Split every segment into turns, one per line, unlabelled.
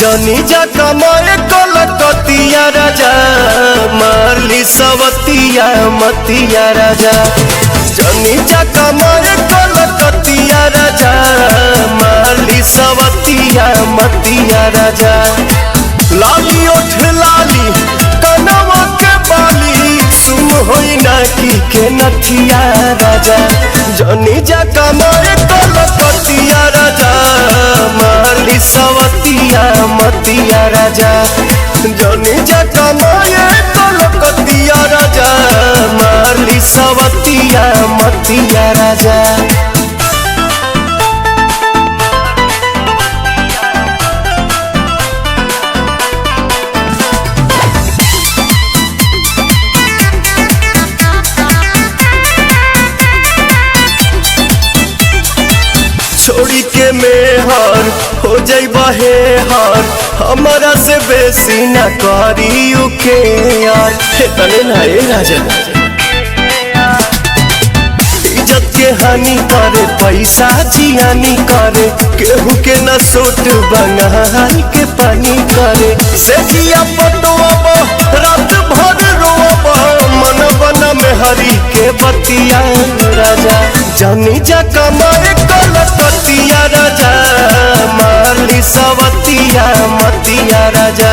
जनी जा कमाए कलकतिया राजा मारली सवतिया मतिया राजा। जनी जा कमाए कलकतिया राजा मारली सवतिया मतिया राजा। लाली ओठ लाली कनवा के बाली सुन होई नाकी के नथिया राजा। जनी जा कमाए कलकतिया राजा मारली सवतिया मतिया राजा। जनी जा कमाए कलकतिया राजा मारली सवतिया मतिया राजा। छोड़ी के मेहर हो जाइबा हे हार हमारा से बेसी न करी के यार। तने ना ए राजा इज्जत के हानि करे पैसा जियानी करे केहू के न सोट बंगाल के पानी करे। से जिया पटोब रात भर रोब मन बना में हरी के बतिया राजा। जनी जा कमाए कलकतिया राजा मारली सवतिया मतिया राजा।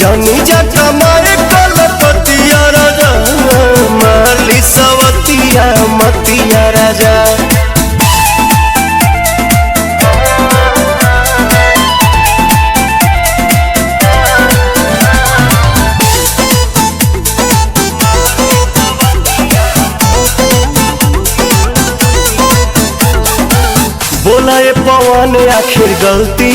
जनी जा कमाए कलकतिया राजा मारली सवतिया मतिया राजा। बोला ये पवन आखिर गलती